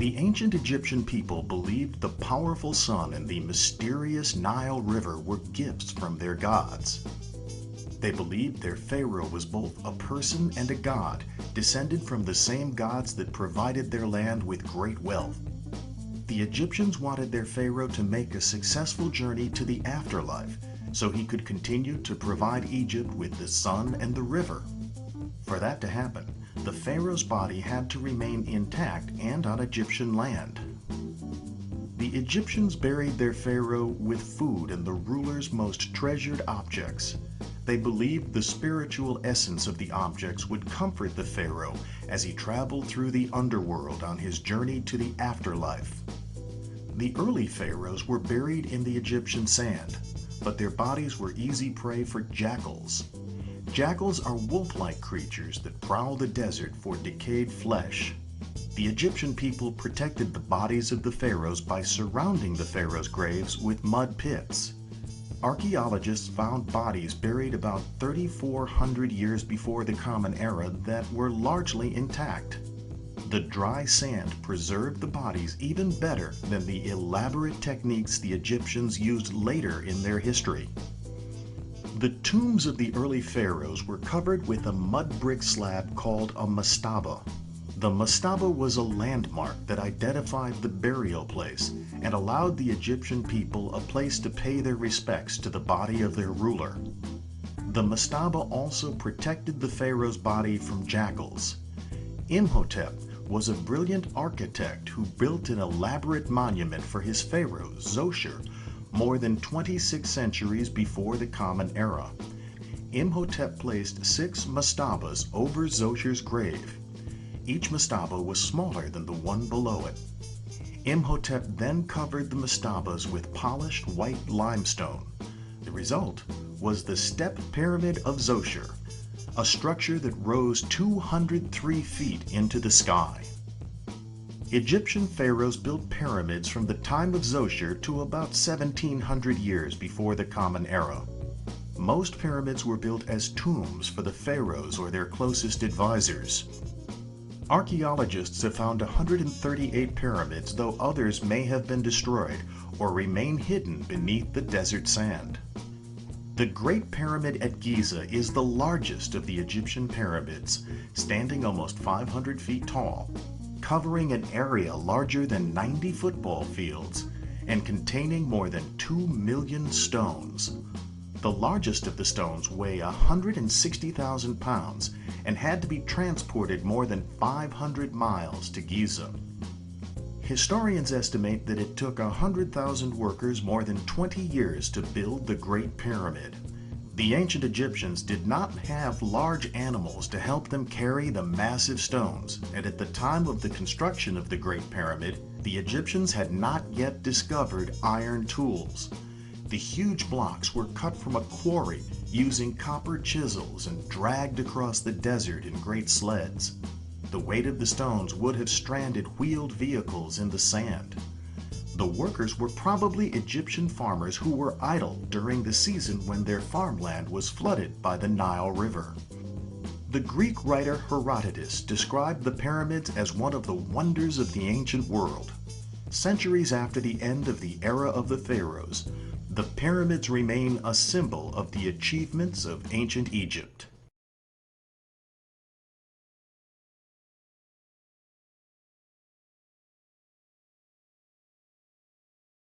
The ancient Egyptian people believed the powerful sun and the mysterious Nile River were gifts from their gods. They believed their pharaoh was both a person and a god, descended from the same gods that provided their land with great wealth. The Egyptians wanted their pharaoh to make a successful journey to the afterlife, so he could continue to provide Egypt with the sun and the river. For that to happen, the pharaoh's body had to remain intact and on Egyptian land. The Egyptians buried their pharaoh with food and the ruler's most treasured objects. They believed the spiritual essence of the objects would comfort the pharaoh as he traveled through the underworld on his journey to the afterlife. The early pharaohs were buried in the Egyptian sand, but their bodies were easy prey for jackals. Jackals are wolf-like creatures that prowl the desert for decayed flesh. The Egyptian people protected the bodies of the pharaohs by surrounding the pharaohs' graves with mud pits. Archaeologists found bodies buried about 3,400 years before the Common Era that were largely intact. The dry sand preserved the bodies even better than the elaborate techniques the Egyptians used later in their history. The tombs of the early pharaohs were covered with a mud brick slab called a mastaba. The mastaba was a landmark that identified the burial place and allowed the Egyptian people a place to pay their respects to the body of their ruler. The mastaba also protected the pharaoh's body from jackals. Imhotep was a brilliant architect who built an elaborate monument for his pharaoh, Zoshir, more than 26 centuries before the Common Era. Imhotep placed 6 mastabas over Zoshir's grave. Each mastaba was smaller than the one below it. Imhotep then covered the mastabas with polished white limestone. The result was the Step Pyramid of Zoshir, a structure that rose 203 feet into the sky. Egyptian pharaohs built pyramids from the time of Zoshir to about 1700 years before the Common Era. Most pyramids were built as tombs for the pharaohs or their closest advisors. Archaeologists have found 138 pyramids, though others may have been destroyed or remain hidden beneath the desert sand. The Great Pyramid at Giza is the largest of the Egyptian pyramids, standing almost 500 feet tall, covering an area larger than 90 football fields and containing more than 2 million stones. The largest of the stones weigh 160,000 pounds and had to be transported more than 500 miles to Giza. Historians estimate that it took 100,000 workers more than 20 years to build the Great Pyramid. The ancient Egyptians did not have large animals to help them carry the massive stones, and at the time of the construction of the Great Pyramid, the Egyptians had not yet discovered iron tools. The huge blocks were cut from a quarry using copper chisels and dragged across the desert in great sleds. The weight of the stones would have stranded wheeled vehicles in the sand. The workers were probably Egyptian farmers who were idle during the season when their farmland was flooded by the Nile River. The Greek writer Herodotus described the pyramids as one of the wonders of the ancient world. Centuries after the end of the era of the pharaohs, the pyramids remain a symbol of the achievements of ancient Egypt.